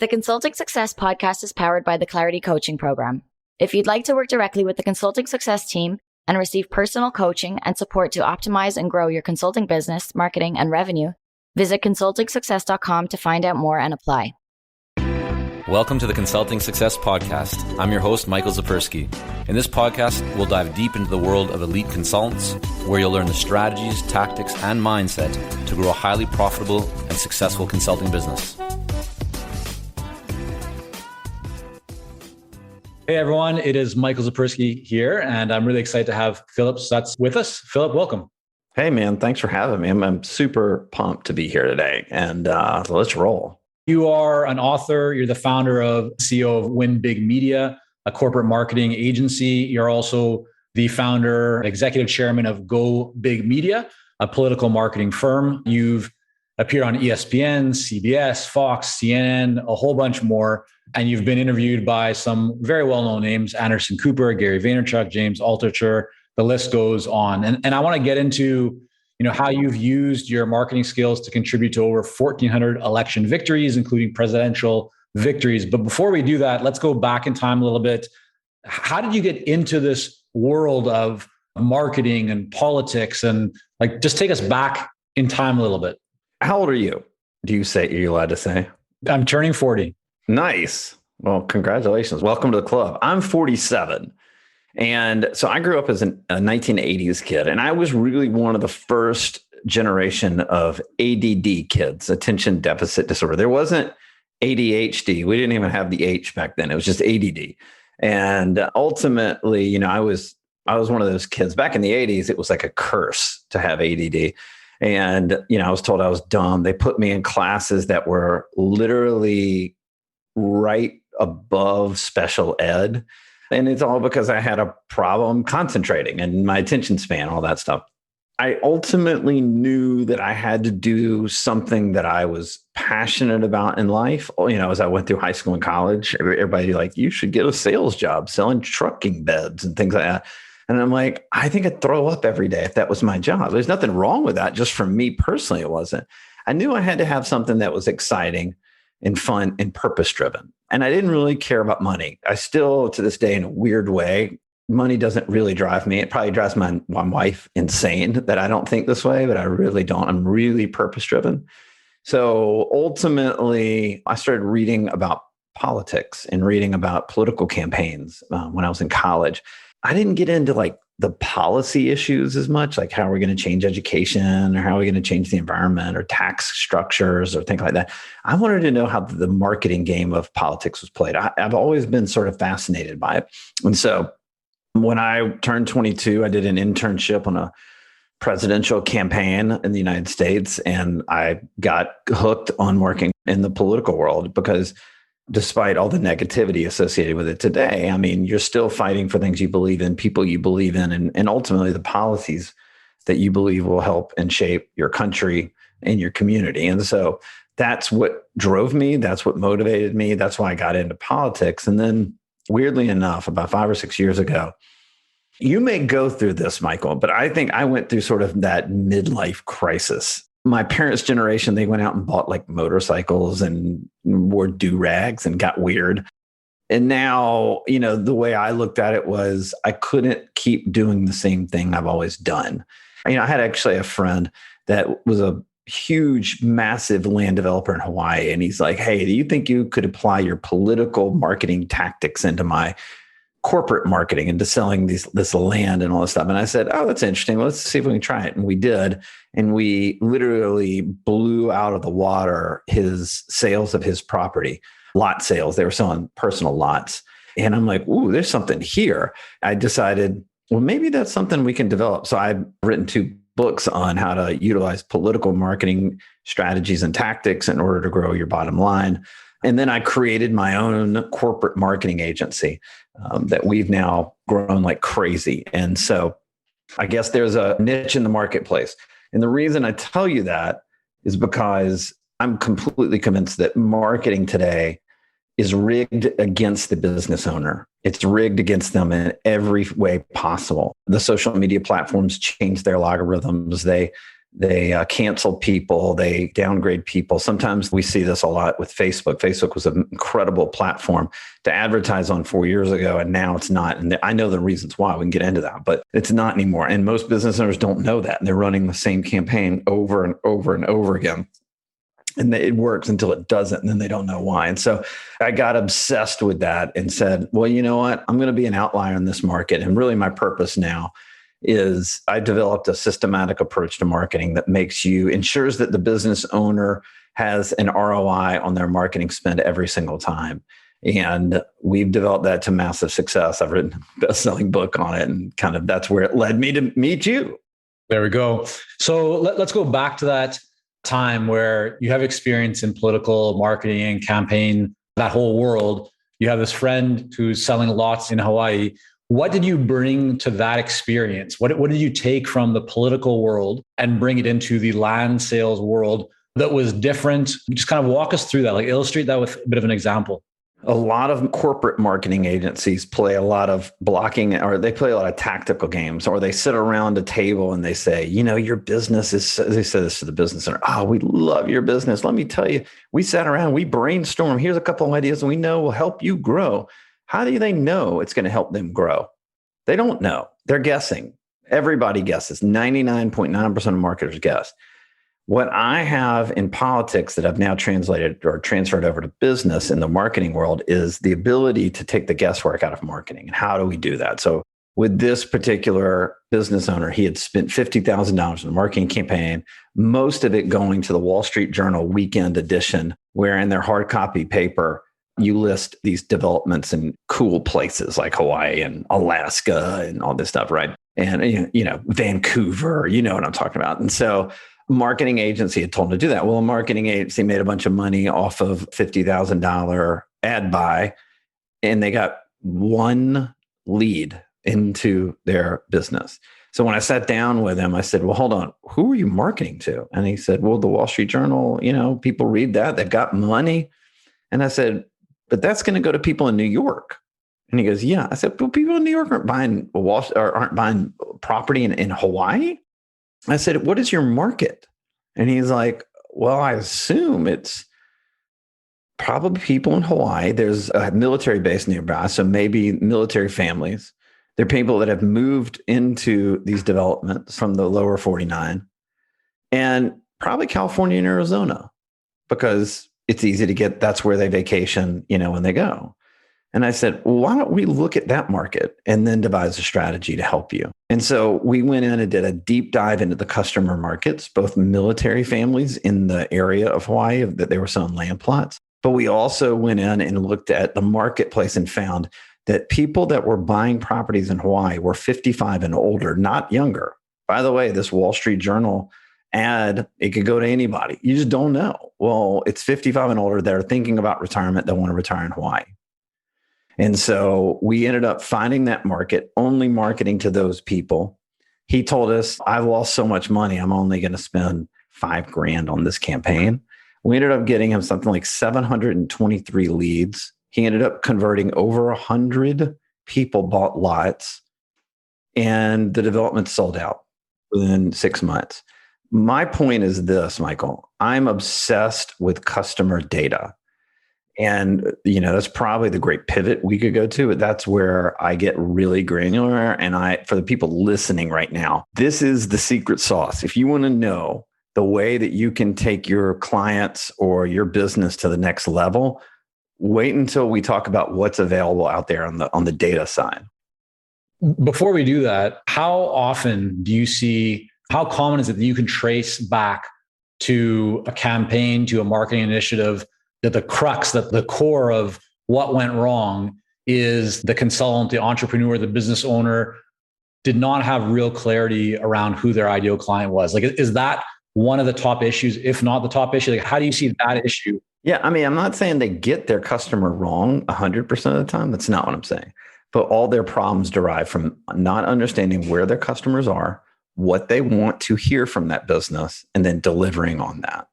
The Consulting Success podcast is powered by the Clarity Coaching Program. If you'd like to work directly with the Consulting Success team and receive personal coaching and support to optimize and grow your consulting business, marketing, and revenue, visit consultingsuccess.com to find out more and apply. Welcome to the Consulting Success Podcast. I'm your host, Michael Zapersky. In this podcast, we'll dive deep into the world of elite consultants, where you'll learn the strategies, tactics, and mindset to grow a highly profitable and successful consulting business. Hey everyone, it is Michael Zapersky here, and I'm really excited to have Phillip Stutts with us. Phillip, welcome. Hey man, thanks for having me. I'm super pumped to be here today, and let's roll. You are an author. You're the founder of CEO of Win Big Media, a corporate marketing agency. You're also the founder and executive chairman of Go Big Media, a political marketing firm. You've appeared on ESPN, CBS, Fox, CNN, a whole bunch more. And you've been interviewed by some very well-known names, Anderson Cooper, Gary Vaynerchuk, James Altucher, the list goes on. And I want to get into, how you've used your marketing skills to contribute to over 1,400 election victories, including presidential victories. But before we do that, let's go back in time a little bit. How did you get into this world of marketing and politics? And just take us back in time a little bit. How old are you? Are you allowed to say? I'm turning 40. Nice. Well, congratulations. Welcome to the club. I'm 47. And so I grew up as a 1980s kid, and I was really one of the first generation of ADD kids, attention deficit disorder. There wasn't ADHD. We didn't even have the H back then. It was just ADD. And ultimately, I was one of those kids back in the 80s. It was like a curse to have ADD. And, I was told I was dumb. They put me in classes that were literally right above special ed. And it's all because I had a problem concentrating and my attention span, all that stuff. I ultimately knew that I had to do something that I was passionate about in life. As I went through high school and college, everybody you should get a sales job selling trucking beds and things like that. And I'm like, I think I'd throw up every day if that was my job. There's nothing wrong with that. Just for me personally, it wasn't. I knew I had to have something that was exciting and fun and purpose-driven. And I didn't really care about money. I still, to this day, in a weird way, money doesn't really drive me. It probably drives my wife insane that I don't think this way, but I really don't. I'm really purpose-driven. So ultimately, I started reading about politics and reading about political campaigns when I was in college. I didn't get into the policy issues as much, like how are we going to change education or how are we going to change the environment or tax structures or things like that. I wanted to know how the marketing game of politics was played. I've always been sort of fascinated by it. And so when I turned 22, I did an internship on a presidential campaign in the United States. And I got hooked on working in the political world because despite all the negativity associated with it today, you're still fighting for things you believe in, people you believe in, and ultimately the policies that you believe will help and shape your country and your community. And so that's what drove me. That's what motivated me. That's why I got into politics. And then weirdly enough, about 5 or 6 years ago, you may go through this, Michael, but I think I went through sort of that midlife crisis. My parents' generation, they went out and bought motorcycles and wore do-rags and got weird. And now, the way I looked at it was I couldn't keep doing the same thing I've always done. I had actually a friend that was a huge, massive land developer in Hawaii. And he's like, hey, do you think you could apply your political marketing tactics into my corporate marketing, into selling this land and all this stuff? And I said, oh, that's interesting. Let's see if we can try it. And we did. And we literally blew out of the water his sales of his property, lot sales. They were selling personal lots. And I'm like, ooh, there's something here. I decided, well, maybe that's something we can develop. So I've written 2 books on how to utilize political marketing strategies and tactics in order to grow your bottom line. And then I created my own corporate marketing agency that we've now grown like crazy. And so I guess there's a niche in the marketplace. And the reason I tell you that is because I'm completely convinced that marketing today is rigged against the business owner. It's rigged against them in every way possible. The social media platforms change their algorithms. They They cancel people, they downgrade people. Sometimes we see this a lot with Facebook. Facebook was an incredible platform to advertise on 4 years ago, and now it's not. And I know the reasons why. We can get into that, but it's not anymore. And most business owners don't know that. And they're running the same campaign over and over and over again. And it works until it doesn't, and then they don't know why. And so I got obsessed with that and said, well, you know what? I'm going to be an outlier in this market. And really my purpose now is I developed a systematic approach to marketing that ensures that the business owner has an ROI on their marketing spend every single time. And we've developed that to massive success. I've written a best-selling book on it, and kind of that's where it led me to meet you. There we go. So let's go back to that time where you have experience in political marketing and campaign, that whole world. You have this friend who's selling lots in Hawaii. What did you bring to that experience? What did you take from the political world and bring it into the land sales world that was different? Just kind of walk us through that, like illustrate that with a bit of an example. A lot of corporate marketing agencies play a lot of blocking, or they play a lot of tactical games, or they sit around a table and they say, your business is, they say this to the business owner, we love your business. Let me tell you, we sat around, we brainstormed, here's a couple of ideas and we know will help you grow. How do they know it's going to help them grow? They don't know. They're guessing. Everybody guesses. 99.9% of marketers guess. What I have in politics that I've now translated or transferred over to business in the marketing world is the ability to take the guesswork out of marketing. And how do we do that? So with this particular business owner, he had spent $50,000 in a marketing campaign, most of it going to the Wall Street Journal weekend edition, where in their hard copy paper, you list these developments in cool places like Hawaii and Alaska and all this stuff, right? And, Vancouver, you know what I'm talking about. And so marketing agency had told him to do that. Well, a marketing agency made a bunch of money off of $50,000 ad buy, and they got one lead into their business. So when I sat down with him, I said, well, hold on, who are you marketing to? And he said, well, the Wall Street Journal, people read that, they've got money. And I said, but that's going to go to people in New York. And he goes, yeah. I said, well, people in New York aren't buying property in Hawaii. I said, what is your market? And he's like, well, I assume it's probably people in Hawaii. There's a military base nearby, so maybe military families. They're people that have moved into these developments from the lower 49, and probably California and Arizona, because it's easy to get, that's where they vacation, when they go. And I said, well, why don't we look at that market and then devise a strategy to help you? And so we went in and did a deep dive into the customer markets, both military families in the area of Hawaii that they were selling land plots. But we also went in and looked at the marketplace and found that people that were buying properties in Hawaii were 55 and older, not younger. By the way, this Wall Street Journal ad, it could go to anybody. You just don't know. Well, it's 55 and older. They're thinking about retirement. They want to retire in Hawaii. And so we ended up finding that market, only marketing to those people. He told us, I've lost so much money, I'm only going to spend $5,000 on this campaign. We ended up getting him something like 723 leads. He ended up converting over 100 people bought lots, and the development sold out within 6 months. My point is this, Michael, I'm obsessed with customer data. And, that's probably the great pivot we could go to, but that's where I get really granular. And for the people listening right now, this is the secret sauce. If you want to know the way that you can take your clients or your business to the next level, wait until we talk about what's available out there on the data side. Before we do that, how often do you see, how common is it that you can trace back to a campaign, to a marketing initiative, that the crux, that the core of what went wrong is the consultant, the entrepreneur, the business owner did not have real clarity around who their ideal client was? Like, is that one of the top issues, if not the top issue? Like, how do you see that issue? Yeah, I mean, I'm not saying they get their customer wrong 100% of the time. That's not what I'm saying. But all their problems derive from not understanding where their customers are, what they want to hear from that business, and then delivering on that.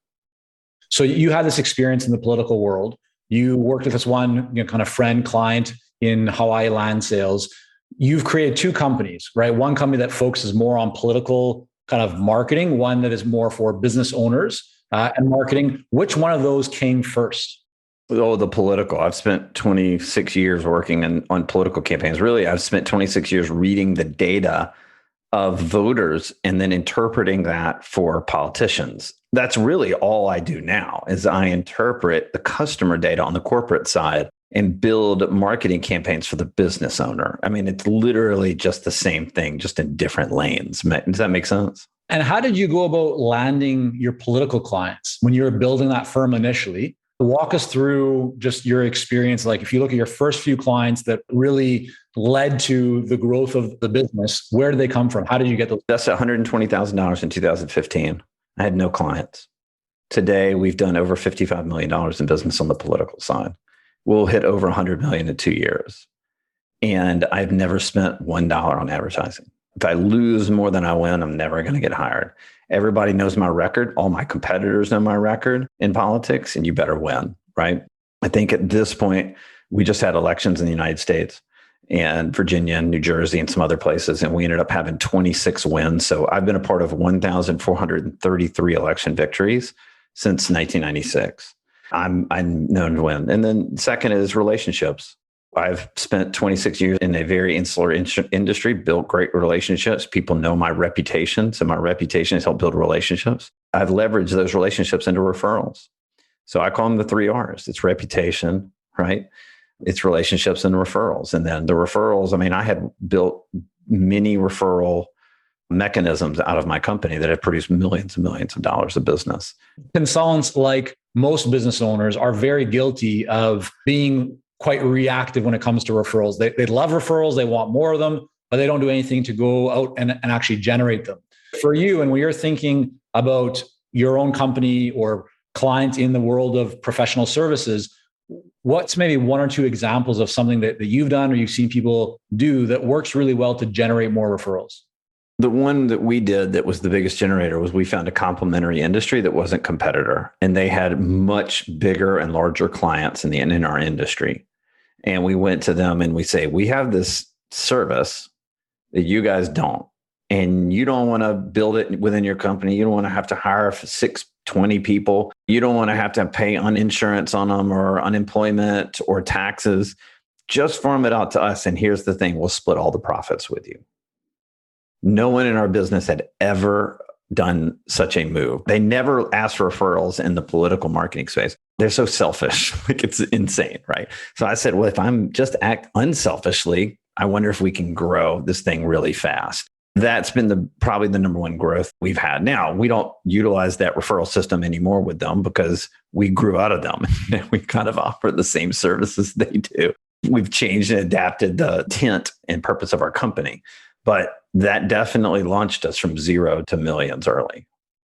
So you had this experience in the political world. You worked with this one kind of friend client in Hawaii land sales. You've created two companies, right? One company that focuses more on political kind of marketing, one that is more for business owners and marketing. Which one of those came first? Oh, the political. I've spent 26 years working on political campaigns. Really, I've spent 26 years reading the data of voters and then interpreting that for politicians. That's really all I do now is I interpret the customer data on the corporate side and build marketing campaigns for the business owner. I mean, it's literally just the same thing, just in different lanes. Does that make sense? And how did you go about landing your political clients when you were building that firm initially? Walk us through just your experience. Like if you look at your first few clients that really led to the growth of the business, where did they come from? How did you get those? That's $120,000 in 2015. I had no clients. Today, we've done over $55 million in business on the political side. We'll hit over $100 million in 2 years. And I've never spent $1 on advertising. If I lose more than I win, I'm never going to get hired. Everybody knows my record. All my competitors know my record in politics, and you better win, right? I think at this point, we just had elections in the United States and Virginia and New Jersey and some other places, and we ended up having 26 wins. So I've been a part of 1,433 election victories since 1996. I'm known to win. And then second is relationships. I've spent 26 years in a very insular industry, built great relationships. People know my reputation. So my reputation has helped build relationships. I've leveraged those relationships into referrals. So I call them the 3 R's. It's reputation, right? It's relationships and referrals. And then the referrals, I mean, I had built many referral mechanisms out of my company that have produced millions and millions of dollars of business. Consultants, like most business owners, are very guilty of being quite reactive when it comes to referrals. They love referrals. They want more of them, but they don't do anything to go out and actually generate them. For you, and when you're thinking about your own company or clients in the world of professional services, what's maybe 1 or 2 examples of something that you've done or you've seen people do that works really well to generate more referrals? The one that we did that was the biggest generator was we found a complementary industry that wasn't competitor, and they had much bigger and larger clients in our industry. And we went to them and we say, we have this service that you guys don't, and you don't want to build it within your company. You don't want to have to hire 20 people. You don't want to have to pay on insurance on them or unemployment or taxes. Just farm it out to us. And here's the thing, we'll split all the profits with you. No one in our business had ever done such a move. They never asked for referrals in the political marketing space. They're so selfish. Like, it's insane, right? So I said, well, if I'm just act unselfishly, I wonder if we can grow this thing really fast. That's been probably the number one growth we've had. Now, we don't utilize that referral system anymore with them because we grew out of them. We kind of offer the same services they do. We've changed and adapted the intent and purpose of our company. But that definitely launched us from 0 to millions early.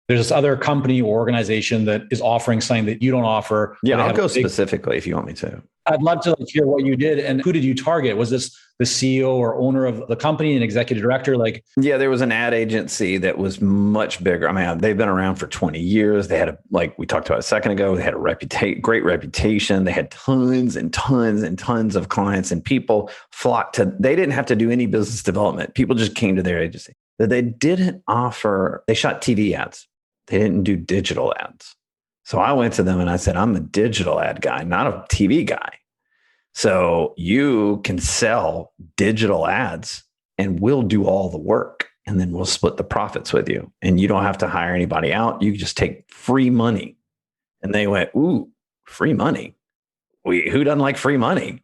There's this other company or organization that is offering something that you don't offer. Yeah, I'll go specifically if you want me to. I'd love to hear what you did. And who did you target? Was this the CEO or owner of the company, an executive director? Yeah, there was an ad agency that was much bigger. I mean, they've been around for 20 years. They had like we talked about a second ago, they had a great reputation. They had tons and tons and tons of clients, and people flocked to, they didn't have to do any business development. People just came to their agency. That they didn't offer, they shot TV ads. They didn't do digital ads. So I went to them and I said, I'm a digital ad guy, not a TV guy. So you can sell digital ads and we'll do all the work, and then we'll split the profits with you. And you don't have to hire anybody out. You just take free money. And they went, ooh, free money. Who doesn't like free money?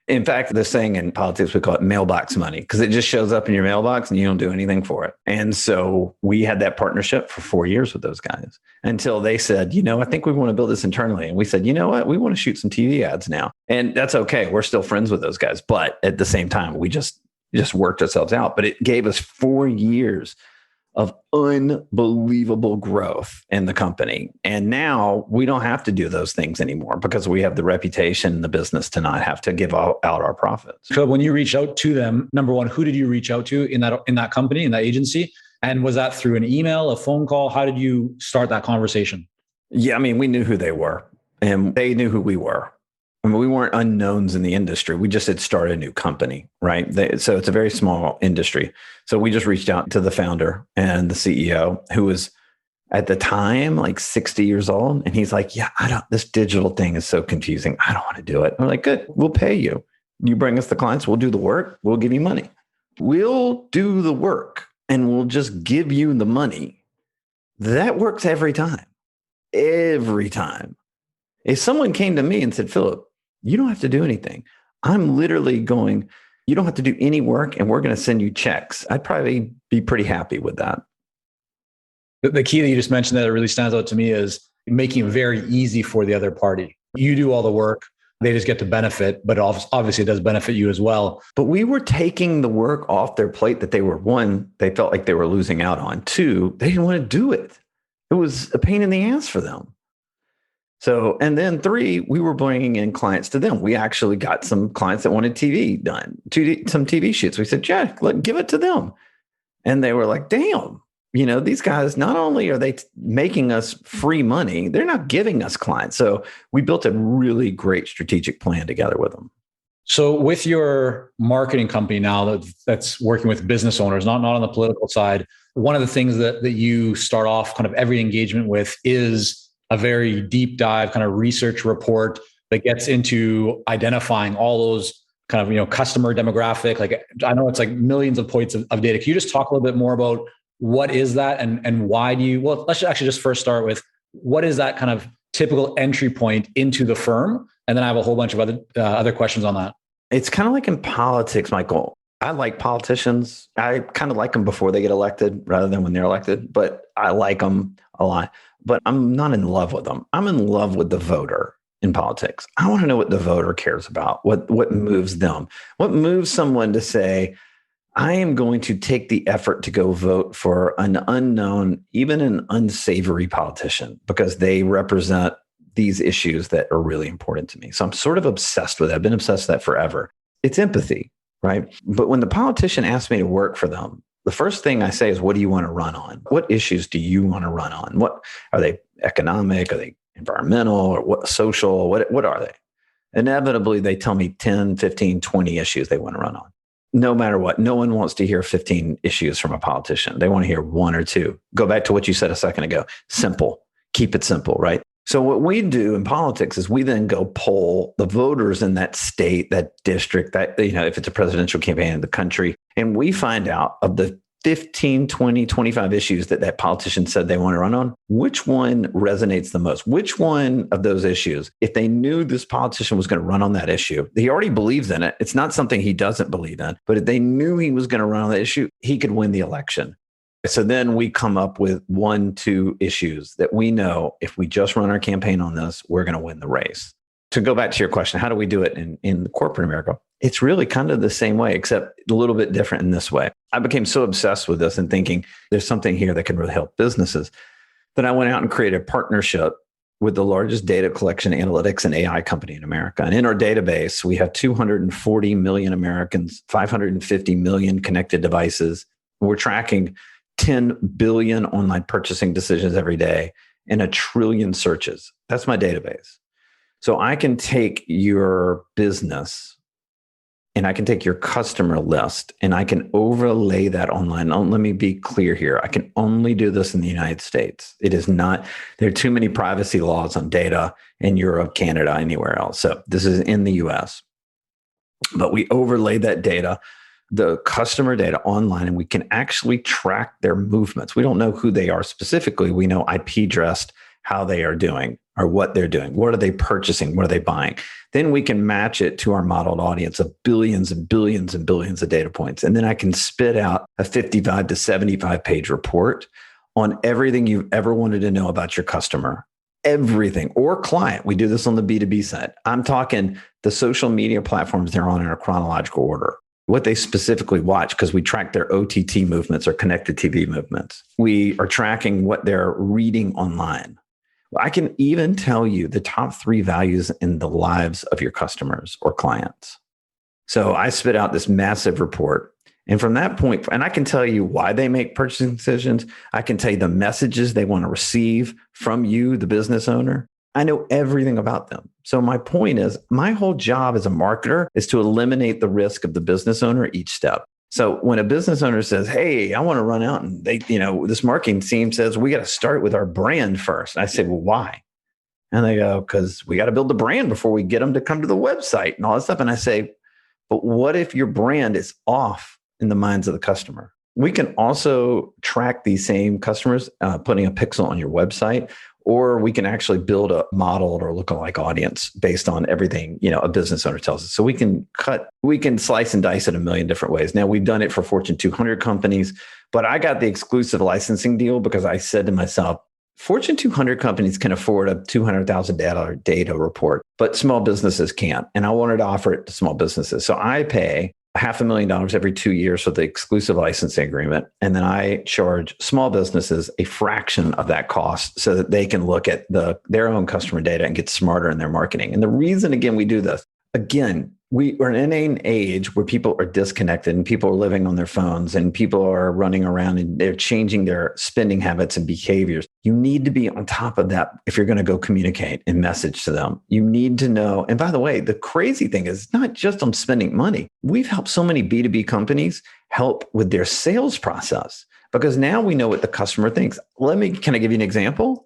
In fact, this thing in politics, we call it mailbox money, because it just shows up in your mailbox and you don't do anything for it. And so we had that partnership for 4 years with those guys until they said, I think we want to build this internally. And we said, you know what? We want to shoot some TV ads now. And that's okay. We're still friends with those guys. But at the same time, we just worked ourselves out. But it gave us 4 years of unbelievable growth in the company. And now we don't have to do those things anymore because we have the reputation in the business to not have to give out our profits. So when you reached out to them, number one, who did you reach out to in that company, in that agency? And was that through an email, a phone call? How did you start that conversation? Yeah, I mean, we knew who they were and they knew who we were. I mean, we weren't unknowns in the industry. We just had started a new company, right? So it's a very small industry. So we just reached out to the founder and the CEO, who was at the time like 60 years old. And he's like, yeah, this digital thing is so confusing. I don't want to do it. I'm like, good, we'll pay you. You bring us the clients, we'll do the work, we'll give you money. We'll do the work and we'll just give you the money. That works every time. Every time. If someone came to me and said, Phillip, you don't have to do anything. I'm literally going, you don't have to do any work and we're going to send you checks. I'd probably be pretty happy with that. The key that you just mentioned that really stands out to me is making it very easy for the other party. You do all the work. They just get to benefit, but obviously it does benefit you as well. But we were taking the work off their plate that they were, one, they felt like they were losing out on. Two, they didn't want to do it. It was a pain in the ass for them. So, and then three, we were bringing in clients to them. We actually got some clients that wanted TV done, some TV shoots. We said, yeah, give it to them. And they were like, damn, these guys, not only are they making us free money, they're not giving us clients. So we built a really great strategic plan together with them. So with your marketing company now that's working with business owners, not on the political side, one of the things that you start off kind of every engagement with is a very deep dive kind of research report that gets into identifying all those kind of, customer demographic. Like, I know it's like millions of points of data. Can you just talk a little bit more about what is that and why well, let's actually just first start with what is that kind of typical entry point into the firm? And then I have a whole bunch of other questions on that. It's kind of like in politics, Michael. I like politicians. I kind of like them before they get elected rather than when they're elected, but I like them a lot. But I'm not in love with them. I'm in love with the voter in politics. I want to know what the voter cares about, what moves them, what moves someone to say, I am going to take the effort to go vote for an unknown, even an unsavory politician, because they represent these issues that are really important to me. So I'm sort of obsessed with it. I've been obsessed with that forever. It's empathy, right? But when the politician asks me to work for them, the first thing I say is, what do you want to run on? What issues do you want to run on? What are they? Economic? Are they environmental? Or what social? What are they? Inevitably, they tell me 10, 15, 20 issues they want to run on. No matter what, no one wants to hear 15 issues from a politician. They want to hear one or two. Go back to what you said a second ago. Simple. Keep it simple, right? So what we do in politics is we then go poll the voters in that state, that district, that, if it's a presidential campaign in the country, and we find out of the 15, 20, 25 issues that politician said they want to run on, which one resonates the most? Which one of those issues, if they knew this politician was going to run on that issue, he already believes in it. It's not something he doesn't believe in, but if they knew he was going to run on that issue, he could win the election. So then we come up with 1-2 issues that we know if we just run our campaign on this, we're going to win the race. To go back to your question, how do we do it in corporate America? It's really kind of the same way, except a little bit different in this way. I became so obsessed with this and thinking there's something here that can really help businesses that I went out and created a partnership with the largest data collection, analytics, and AI company in America. And in our database, we have 240 million Americans, 550 million connected devices. We're tracking 10 billion online purchasing decisions every day and 1 trillion searches. That's my database. So I can take your business and I can take your customer list and I can overlay that online. Now, let me be clear here. I can only do this in the United States. It is not, there are too many privacy laws on data in Europe, Canada, anywhere else. So this is in the US. But we overlay that data, the customer data online, and we can actually track their movements. We don't know who they are specifically. We know IP addressed, how they are doing or what they're doing. What are they purchasing? What are they buying? Then we can match it to our modeled audience of billions and billions and billions of data points. And then I can spit out a 55 to 75 page report on everything you've ever wanted to know about your customer, everything, or client. We do this on the B2B side. I'm talking the social media platforms they're on in a chronological order, what they specifically watch, because we track their OTT movements or connected TV movements. We are tracking what they're reading online. I can even tell you the top 3 values in the lives of your customers or clients. So I spit out this massive report. And from that point, and I can tell you why they make purchasing decisions. I can tell you the messages they want to receive from you, the business owner. I know everything about them. So my point is, my whole job as a marketer is to eliminate the risk of the business owner each step. So when a business owner says, hey, I want to run out and this marketing team says, we got to start with our brand first. I say, well, why? And they go, because we got to build the brand before we get them to come to the website and all that stuff. And I say, but what if your brand is off in the minds of the customer? We can also track these same customers, putting a pixel on your website, or we can actually build a model or lookalike audience based on everything, a business owner tells us. So we can slice and dice it a million different ways. Now, we've done it for Fortune 200 companies, but I got the exclusive licensing deal because I said to myself, Fortune 200 companies can afford a $200,000 data report, but small businesses can't. And I wanted to offer it to small businesses. So I pay $500,000 every 2 years for the exclusive licensing agreement. And then I charge small businesses a fraction of that cost so that they can look at their own customer data and get smarter in their marketing. And the reason, again, we do this, we are in an age where people are disconnected and people are living on their phones and people are running around and they're changing their spending habits and behaviors. You need to be on top of that if you're going to go communicate and message to them. You need to know. And by the way, the crazy thing is not just on spending money. We've helped so many B2B companies help with their sales process because now we know what the customer thinks. Can I give you an example?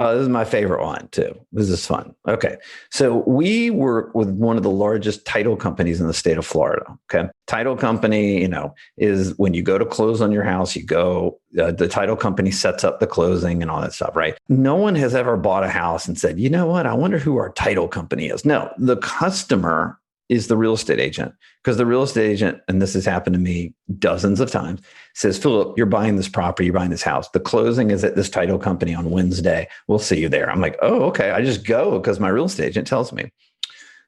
This is my favorite one too. This is fun. Okay. So we work with one of the largest title companies in the state of Florida. Okay. Title company, is when you go to close on your house, the title company sets up the closing and all that stuff, right? No one has ever bought a house and said, you know what? I wonder who our title company is. No, the customer is the real estate agent, because the real estate agent, and this has happened to me dozens of times, says, Phillip, you're buying this property, you're buying this house. The closing is at this title company on Wednesday. We'll see you there. I'm like, oh, okay. I just go because my real estate agent tells me.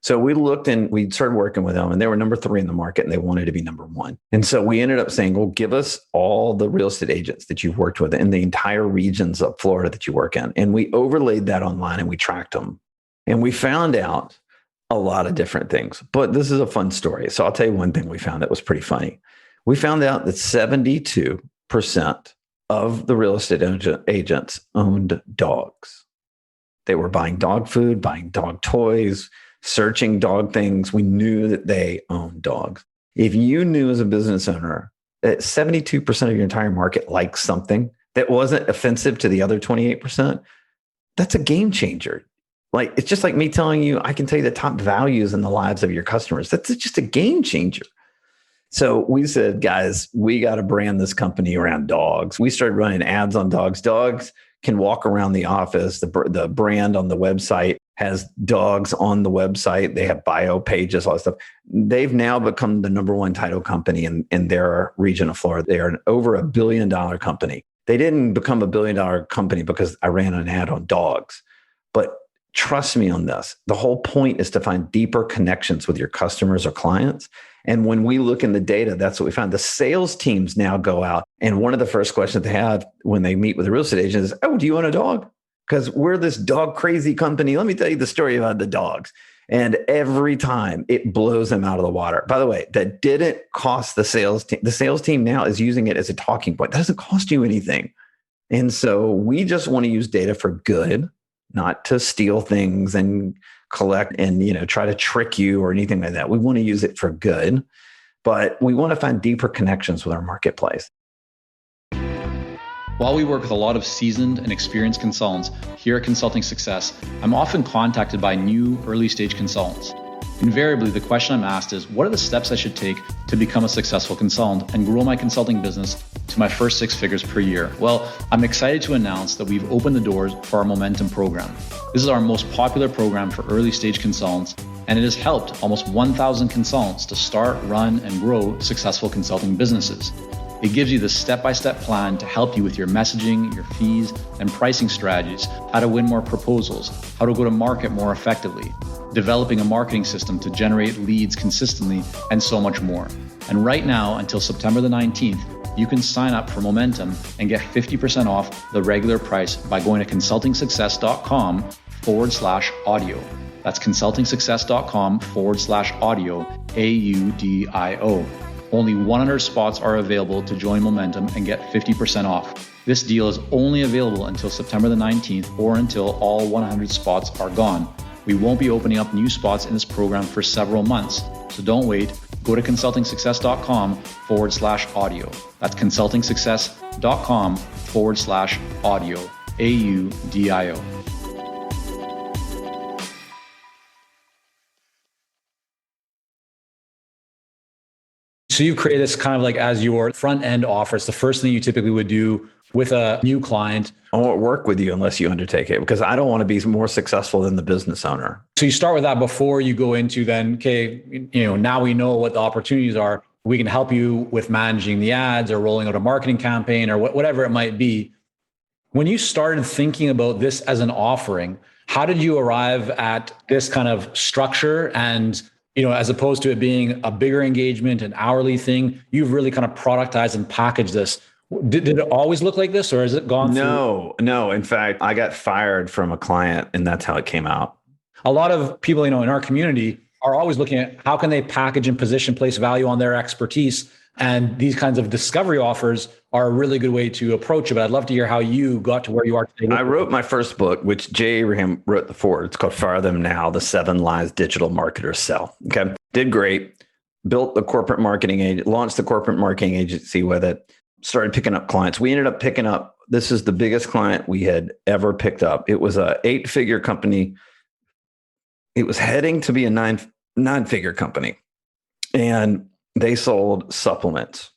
So we looked and we started working with them, and they were number 3 in the market and they wanted to be number 1. And so we ended up saying, well, give us all the real estate agents that you've worked with in the entire regions of Florida that you work in. And we overlaid that online and we tracked them. And we found out a lot of different things, but this is a fun story. So I'll tell you one thing we found that was pretty funny. We found out that 72% of the real estate agents owned dogs. They were buying dog food, buying dog toys, searching dog things. We knew that they owned dogs. If you knew as a business owner that 72% of your entire market likes something that wasn't offensive to the other 28%, that's a game changer. Like, it's just like me telling you, I can tell you the top values in the lives of your customers. That's just a game changer. So we said, guys, we got to brand this company around dogs. We started running ads on dogs. Dogs can walk around the office. The brand on the website has dogs on the website. They have bio pages, all that stuff. They've now become the number 1 title company in their region of Florida. They are an over $1 billion company. They didn't become $1 billion company because I ran an ad on dogs, but trust me on this. The whole point is to find deeper connections with your customers or clients. And when we look in the data, that's what we found. The sales teams now go out, and one of the first questions they have when they meet with a real estate agent is, oh, do you own a dog? Because we're this dog crazy company. Let me tell you the story about the dogs. And every time it blows them out of the water. By the way, that didn't cost the sales team. The sales team now is using it as a talking point. That doesn't cost you anything. And so we just want to use data for good, not to steal things and collect and, try to trick you or anything like that. We want to use it for good, but we want to find deeper connections with our marketplace. While we work with a lot of seasoned and experienced consultants here at Consulting Success, I'm often contacted by new early stage consultants. Invariably, the question I'm asked is, what are the steps I should take to become a successful consultant and grow my consulting business to my first 6 figures per year? Well, I'm excited to announce that we've opened the doors for our Momentum program. This is our most popular program for early stage consultants, and it has helped almost 1,000 consultants to start, run, and grow successful consulting businesses. It gives you the step-by-step plan to help you with your messaging, your fees, and pricing strategies, how to win more proposals, how to go to market more effectively, developing a marketing system to generate leads consistently, and so much more. And right now, until September the 19th, you can sign up for Momentum and get 50% off the regular price by going to consultingsuccess.com/audio. That's consultingsuccess.com/audio, AUDIO. Only 100 spots are available to join Momentum and get 50% off. This deal is only available until September the 19th or until all 100 spots are gone. we won't be opening up new spots in this program for several months. So don't wait. Go to consultingsuccess.com/audio. That's consultingsuccess.com/audio. AUDIO. So you've created this kind of like as your front end offer. It's the first thing you typically would do with a new client. I won't work with you unless you undertake it because I don't want to be more successful than the business owner. So you start with that before you go into then, okay, now we know what the opportunities are. We can help you with managing the ads or rolling out a marketing campaign or whatever it might be. When you started thinking about this as an offering, how did you arrive at this kind of structure? And as opposed to it being a bigger engagement, an hourly thing, you've really kind of productized and packaged this. Did it always look like this or has it gone through? No. In fact, I got fired from a client and that's how it came out. A lot of people, in our community are always looking at how can they package and position, place value on their expertise. And these kinds of discovery offers are a really good way to approach it. But I'd love to hear how you got to where you are today. I wrote my first book, which Jay Abraham wrote the foreword. It's called Fire Them Now, The 7 Lies Digital Marketers Sell. Okay. Did great. Built the corporate marketing launched the corporate marketing agency with it. Started picking up clients. We ended up picking up, this is the biggest client we had ever picked up. It was a 8-figure company. It was heading to be a nine-figure company. And they sold supplements.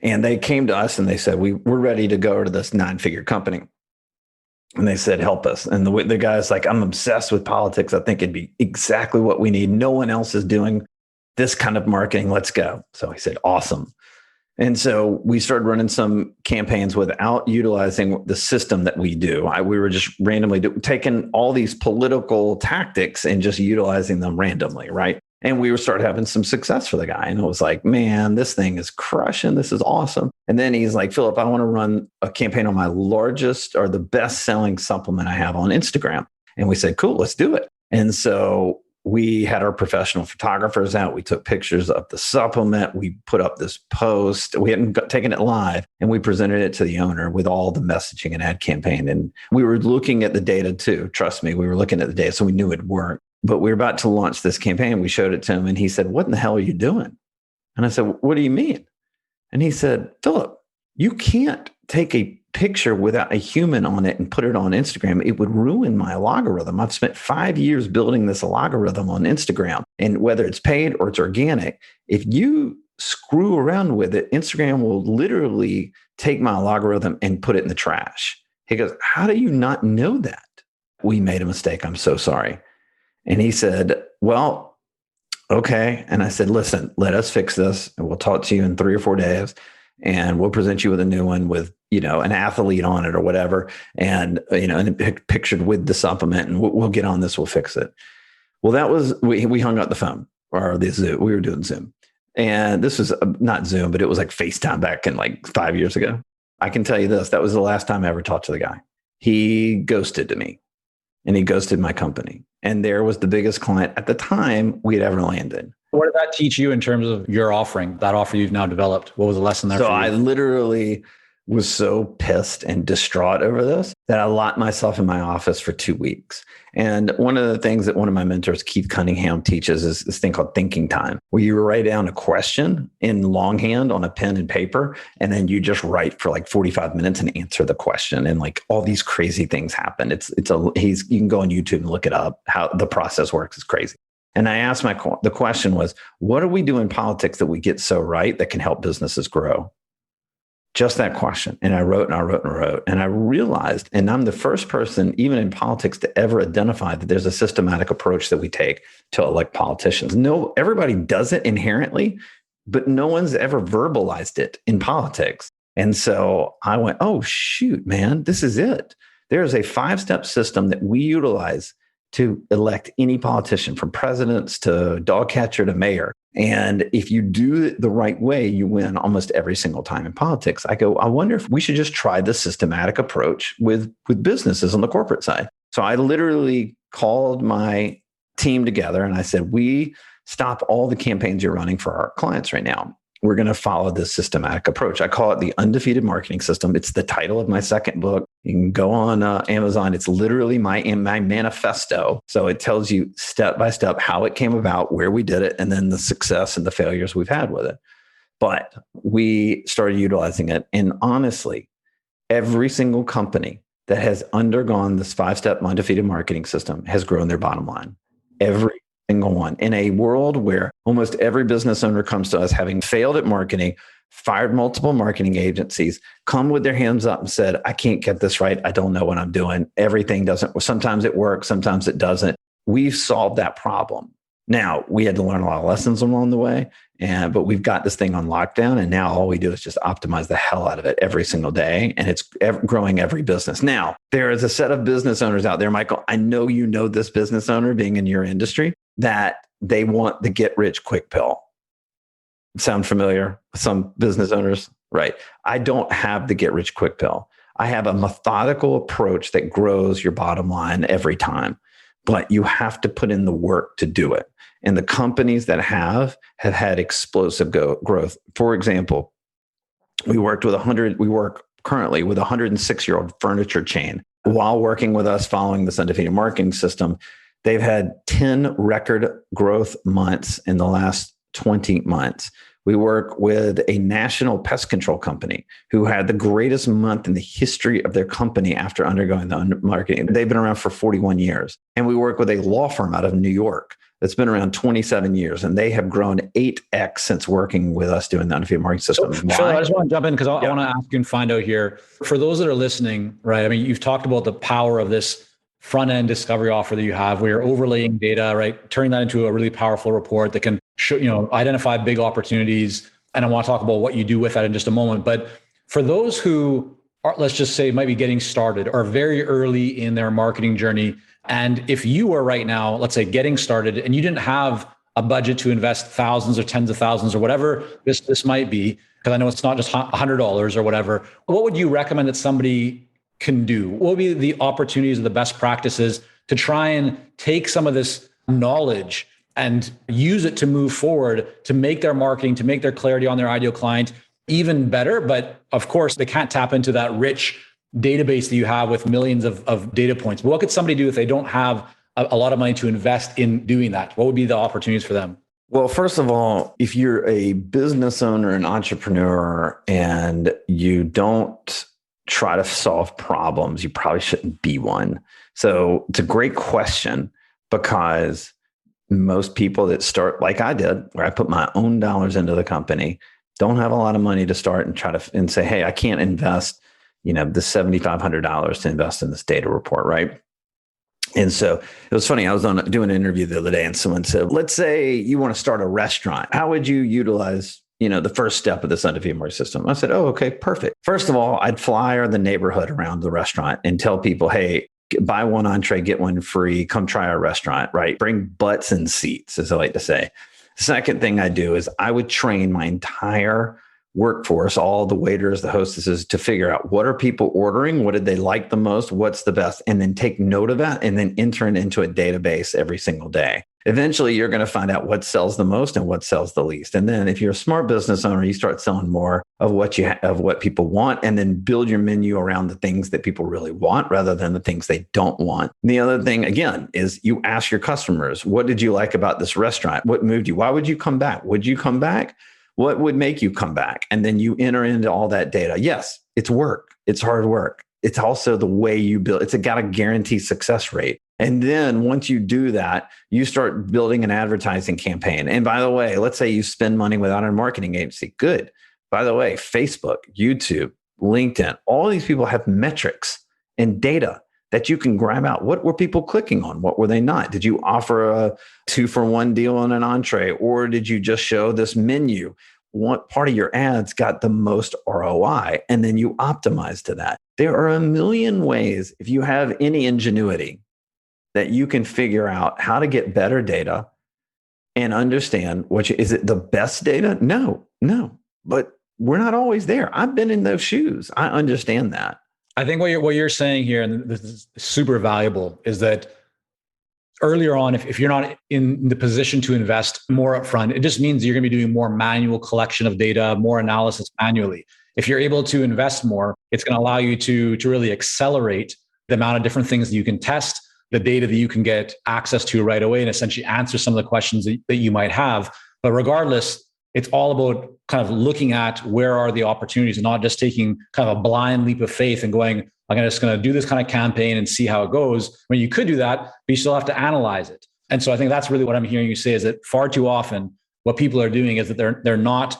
And they came to us and they said, we're ready to go to this 9-figure company. And they said, help us. And the guy's like, I'm obsessed with politics. I think it'd be exactly what we need. No one else is doing this kind of marketing. Let's go. So he said, awesome. And so we started running some campaigns without utilizing the system that we do. We were just randomly taking all these political tactics and just utilizing them randomly, right? And we started having some success for the guy. And it was like, man, this thing is crushing. This is awesome. And then he's like, Phillip, I want to run a campaign on my largest or the best selling supplement I have on Instagram. And we said, cool, let's do it. And so we had our professional photographers out. We took pictures of the supplement. We put up this post. We hadn't taken it live and we presented it to the owner with all the messaging and ad campaign. And we were looking at the data too. Trust me, we were looking at the data. So we knew it worked. But we were about to launch this campaign. We showed it to him and he said, what in the hell are you doing? And I said, what do you mean? And he said, Phillip, you can't take a picture without a human on it and put it on Instagram. It would ruin my algorithm. I've spent 5 years building this algorithm on Instagram. And whether it's paid or it's organic, if you screw around with it, Instagram will literally take my algorithm and put it in the trash. He goes, how do you not know that? We made a mistake. I'm so sorry. And he said, well, okay. And I said, listen, let us fix this and we'll talk to you in 3 or 4 days and we'll present you with a new one with, an athlete on it or whatever. And, and pictured with the supplement and we'll get on this. We'll fix it. Well, that was, we hung up the phone or the Zoom. We were doing Zoom and this was not Zoom, but it was like FaceTime back in like 5 years ago. I can tell you this, that was the last time I ever talked to the guy. He ghosted to me and he ghosted my company. And there was the biggest client at the time we had ever landed. What did that teach you in terms of your offering, that offer you've now developed? What was the lesson there for you? So I literally was so pissed and distraught over this that I locked myself in my office for 2 weeks. And one of the things that one of my mentors, Keith Cunningham, teaches is this thing called thinking time, where you write down a question in longhand on a pen and paper, and then you just write for like 45 minutes and answer the question. And like all these crazy things happen. You can go on YouTube and look it up. How the process works is crazy. And I asked the question was, what do we do in politics that we get so right that can help businesses grow? Just that question. And I wrote and I wrote and I wrote. And I realized, and I'm the first person, even in politics, to ever identify that there's a systematic approach that we take to elect politicians. No, everybody does it inherently, but no one's ever verbalized it in politics. And so I went, oh, shoot, man, this is it. There's a 5-step system that we utilize to elect any politician, from presidents to dog catcher to mayor. And if you do it the right way, you win almost every single time in politics. I go, I wonder if we should just try the systematic approach with businesses on the corporate side. So I literally called my team together and I said, we stop all the campaigns you're running for our clients right now. we're going to follow this systematic approach. I call it the undefeated marketing system. It's the title of my second book. You can go on Amazon. It's literally my manifesto. So it tells you step by step how it came about, where we did it, and then the success and the failures we've had with it. But we started utilizing it. And honestly, every single company that has undergone this 5-step undefeated marketing system has grown their bottom line. Every single one. In a world where almost every business owner comes to us having failed at marketing, fired multiple marketing agencies, come with their hands up and said, I can't get this right. I don't know what I'm doing. Everything doesn't, sometimes it works, sometimes it doesn't. We've solved that problem. Now, we had to learn a lot of lessons along the way, but we've got this thing on lockdown. And now all we do is just optimize the hell out of it every single day. And it's growing every business. Now, there is a set of business owners out there, Michael. I know you know this business owner being in your industry, that they want the get rich quick pill. Sound familiar with some business owners? Right. I don't have the get rich quick pill. I have a methodical approach that grows your bottom line every time, but you have to put in the work to do it. And the companies that have had explosive growth. For example, we work currently with a 106-year-old furniture chain. While working with us following this undefeated marketing system, they've had 10 record growth months in the last 20 months. We work with a national pest control company who had the greatest month in the history of their company after undergoing the marketing. They've been around for 41 years. And we work with a law firm out of New York that's been around 27 years, and they have grown 8x since working with us doing the undefeated marketing system. So, Phil, I just want to jump in because I want to ask you and find out here, for those that are listening, right? I mean, you've talked about the power of this front-end discovery offer that you have, where you're overlaying data, right? Turning that into a really powerful report that can show, identify big opportunities. And I want to talk about what you do with that in just a moment. But for those who are, let's just say, might be getting started or very early in their marketing journey, and if you are right now, let's say, getting started and you didn't have a budget to invest thousands or tens of thousands or whatever this might be, because I know it's not just $100 or whatever, what would you recommend that somebody can do? What would be the opportunities or the best practices to try and take some of this knowledge and use it to move forward, to make their marketing, to make their clarity on their ideal client even better? But of course, they can't tap into that rich database that you have with millions of data points. But what could somebody do if they don't have a lot of money to invest in doing that? What would be the opportunities for them? Well, first of all, if you're a business owner, an entrepreneur, and you don't try to solve problems, you probably shouldn't be one. So it's a great question, because most people that start like I did, where I put my own dollars into the company, don't have a lot of money to start and say, hey, I can't invest, the $7,500 to invest in this data report, right? And so it was funny. I was doing an interview the other day, and someone said, let's say you want to start a restaurant. How would you utilize, the first step of this undefeated marketing system? I said, oh, okay, perfect. First of all, I'd flyer the neighborhood around the restaurant and tell people, hey, buy one entree, get one free. Come try our restaurant, right? Bring butts and seats, as I like to say. Second thing I do is I would train my entire workforce, all the waiters, the hostesses, to figure out what are people ordering, what did they like the most, what's the best, and then take note of that and then enter it into a database every single day. Eventually, you're going to find out what sells the most and what sells the least. And then if you're a smart business owner, you start selling more of what people want, and then build your menu around the things that people really want rather than the things they don't want. And the other thing, again, is you ask your customers, what did you like about this restaurant? What moved you? Why would you come back? Would you come back? What would make you come back? And then you enter into all that data. Yes, it's work. It's hard work. It's also the way you build. It's got a guaranteed success rate. And then once you do that, you start building an advertising campaign. And by the way, let's say you spend money without a marketing agency. Good. By the way, Facebook, YouTube, LinkedIn, all these people have metrics and data that you can grab out. What were people clicking on? What were they not? Did you offer a 2-for-1 deal on an entree, or did you just show this menu? What part of your ads got the most ROI? And then you optimize to that. There are a million ways, if you have any ingenuity, that you can figure out how to get better data and understand is it the best data? No. But we're not always there. I've been in those shoes. I understand that. I think what you're saying here, and this is super valuable, is that earlier on, if you're not in the position to invest more upfront, it just means you're going to be doing more manual collection of data, more analysis manually. If you're able to invest more, it's going to allow you to really accelerate the amount of different things that you can test, the data that you can get access to right away, and essentially answer some of the questions that you might have. But regardless, it's all about kind of looking at where are the opportunities and not just taking kind of a blind leap of faith and going, I'm just going to do this kind of campaign and see how it goes. When you could do that, but you still have to analyze it. And so I think that's really what I'm hearing you say, is that far too often what people are doing is that they're not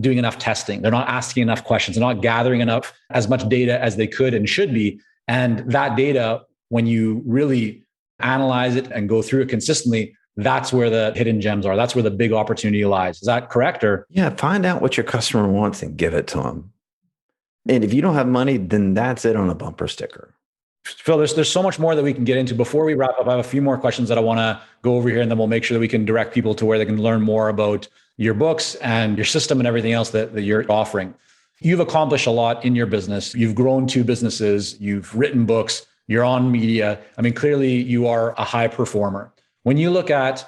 doing enough testing. They're not asking enough questions. They're not gathering enough, as much data as they could and should be. And that data, when you really analyze it and go through it consistently, that's where the hidden gems are. That's where the big opportunity lies. Is that correct? Or yeah, find out what your customer wants and give it to them. And if you don't have money, then that's it on a bumper sticker. Phil, there's so much more that we can get into. Before we wrap up, I have a few more questions that I want to go over here, and then we'll make sure that we can direct people to where they can learn more about your books and your system and everything else that you're offering. You've accomplished a lot in your business. You've grown 2 businesses. You've written books. You're on media. I mean, clearly you are a high performer. When you look at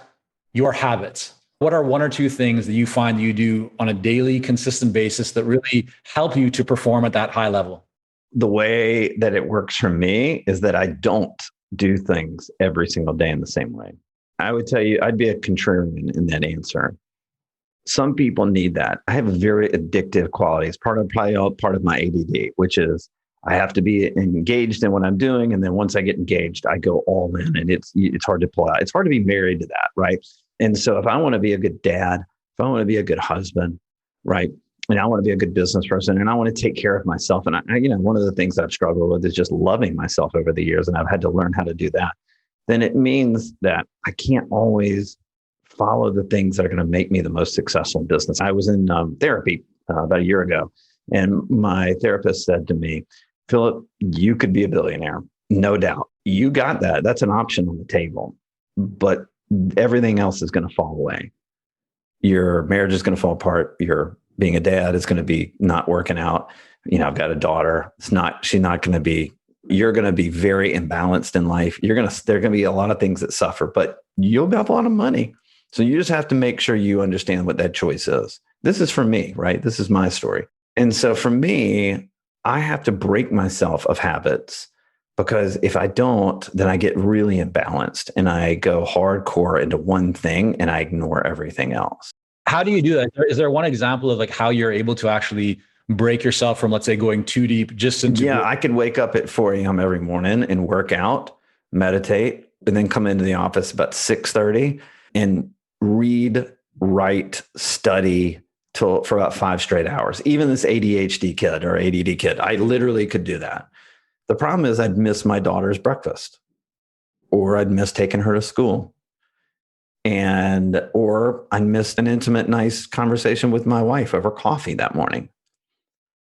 your habits, what are 1 or 2 things that you find you do on a daily, consistent basis that really help you to perform at that high level? The way that it works for me is that I don't do things every single day in the same way. I would tell you, I'd be a contrarian in that answer. Some people need that. I have a very addictive quality. It's probably all part of my ADD, which is I have to be engaged in what I'm doing. And then once I get engaged, I go all in, and it's hard to pull out. It's hard to be married to that, right? And so if I want to be a good dad, if I want to be a good husband, right? And I want to be a good business person, and I want to take care of myself. And one of the things I've struggled with is just loving myself over the years. And I've had to learn how to do that. Then it means that I can't always follow the things that are going to make me the most successful in business. I was in therapy about a year ago, and my therapist said to me, Phillip, you could be a billionaire. No doubt. You got that. That's an option on the table, but everything else is going to fall away. Your marriage is going to fall apart. Your being a dad is going to be not working out. I've got a daughter. You're going to be very imbalanced in life. There are going to be a lot of things that suffer, but you'll have a lot of money. So you just have to make sure you understand what that choice is. This is for me, right? This is my story. And so for me, I have to break myself of habits, because if I don't, then I get really imbalanced and I go hardcore into one thing and I ignore everything else. How do you do that? Is there one example of how you're able to actually break yourself from, let's say, going too deep just into? Yeah, I could wake up at 4 a.m. every morning and work out, meditate, and then come into the office about 6:30 and read, write, study for about 5 straight hours. Even this ADHD kid or ADD kid, I literally could do that. The problem is I'd miss my daughter's breakfast, or I'd miss taking her to school, or I missed an intimate, nice conversation with my wife over coffee that morning.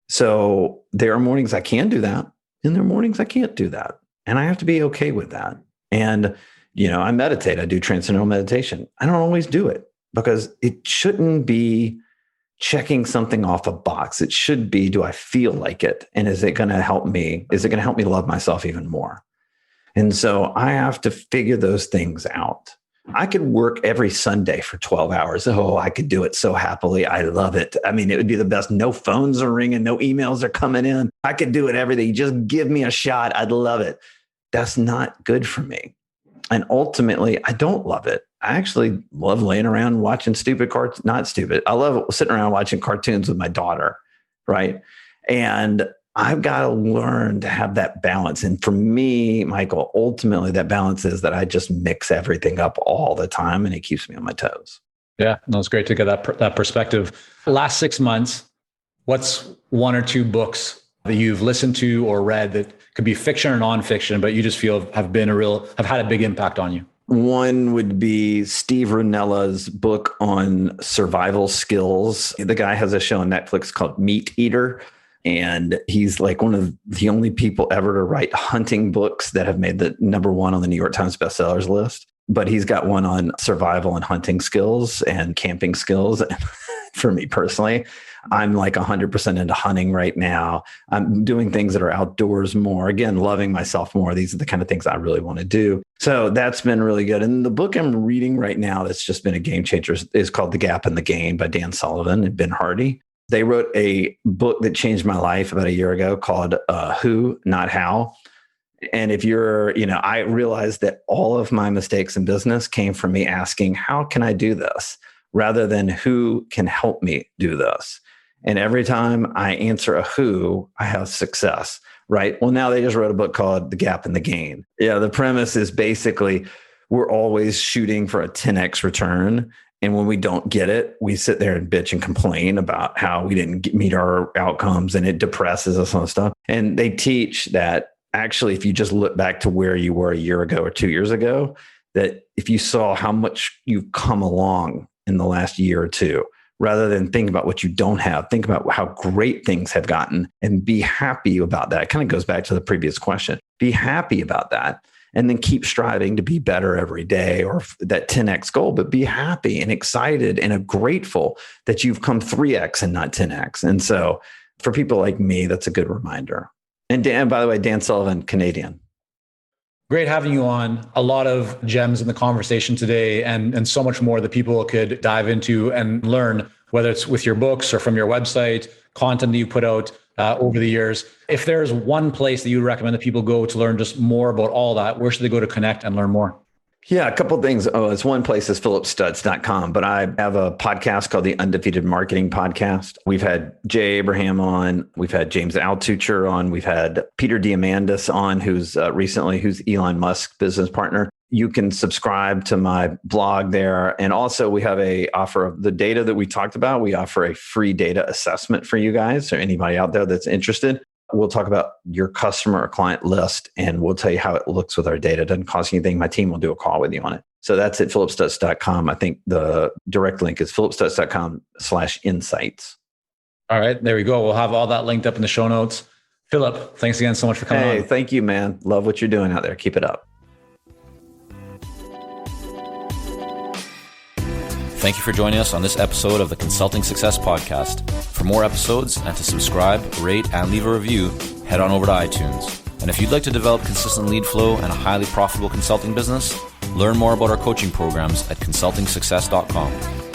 So there are mornings I can do that, and there are mornings I can't do that. And I have to be okay with that. And, I meditate. I do transcendental meditation. I don't always do it, because it shouldn't be checking something off a box. It should be, do I feel like it? And is it going to help me? Is it going to help me love myself even more? And so I have to figure those things out. I could work every Sunday for 12 hours. Oh, I could do it so happily. I love it. I mean, it would be the best. No phones are ringing. No emails are coming in. I could do it everything. Just give me a shot. I'd love it. That's not good for me. And ultimately, I don't love it. I actually love laying around watching not stupid. I love sitting around watching cartoons with my daughter, right? And I've got to learn to have that balance. And for me, Michael, ultimately that balance is that I just mix everything up all the time, and it keeps me on my toes. Yeah, no, it's great to get that perspective. Last 6 months, what's 1 or 2 books that you've listened to or read that could be fiction or nonfiction, but you just feel have had a big impact on you? One would be Steve Runella's book on survival skills. The guy has a show on Netflix called Meat Eater. And he's like one of the only people ever to write hunting books that have made the #1 on the New York Times bestsellers list. But he's got one on survival and hunting skills and camping skills. for me personally. I'm like 100% into hunting right now. I'm doing things that are outdoors more. Again, loving myself more. These are the kind of things I really want to do. So that's been really good. And the book I'm reading right now that's just been a game changer is called The Gap and the Gain by Dan Sullivan and Ben Hardy. They wrote a book that changed my life about a year ago called Who, Not How. And if you're, I realized that all of my mistakes in business came from me asking, how can I do this? Rather than who can help me do this? And every time I answer a who, I have success, right? Well, now they just wrote a book called The Gap and the Gain. Yeah, the premise is basically we're always shooting for a 10x return. And when we don't get it, we sit there and bitch and complain about how we didn't meet our outcomes, and it depresses us and stuff. And they teach that actually, if you just look back to where you were a year ago or 2 years ago, that if you saw how much you've come along in the last year or two, rather than think about what you don't have, think about how great things have gotten and be happy about that. It kind of goes back to the previous question. Be happy about that. And then keep striving to be better every day, or that 10x goal, but be happy and excited and grateful that you've come 3x and not 10x. And so for people like me, that's a good reminder. And Dan, by the way, Dan Sullivan, Canadian. Great having you on. A lot of gems in the conversation today, and so much more that people could dive into and learn, whether it's with your books or from your website, content that you put out over the years. If there's one place that you recommend that people go to learn just more about all that, where should they go to connect and learn more? Yeah, a couple of things. It's one place is phillipstutts.com, but I have a podcast called the Undefeated Marketing Podcast. We've had Jay Abraham on, we've had James Altucher on, we've had Peter Diamandis on, who's Elon Musk's business partner. You can subscribe to my blog there. And also we have a offer of the data that we talked about. We offer a free data assessment for you guys, or anybody out there that's interested. We'll talk about your customer or client list, and we'll tell you how it looks with our data. It doesn't cost you anything. My team will do a call with you on it. So that's at phillipstutts.com. I think the direct link is phillipstutts.com/insights. All right, there we go. We'll have all that linked up in the show notes. Phillip, thanks again so much for coming on. Hey, thank you, man. Love what you're doing out there. Keep it up. Thank you for joining us on this episode of the Consulting Success Podcast. For more episodes and to subscribe, rate, and leave a review, head on over to iTunes. And if you'd like to develop consistent lead flow and a highly profitable consulting business, learn more about our coaching programs at consultingsuccess.com.